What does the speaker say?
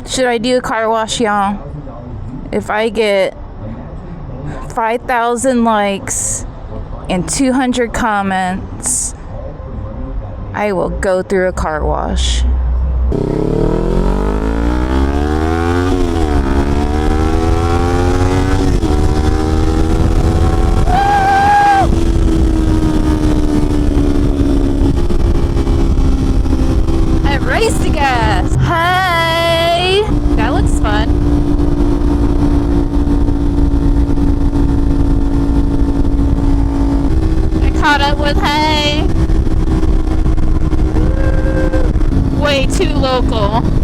Should I do a car wash, y'all? If I get 5,000 likes and 200 comments, I will go through a car wash. I raised the gas. Hey, that looks fun. Caught up with hay. Way too local.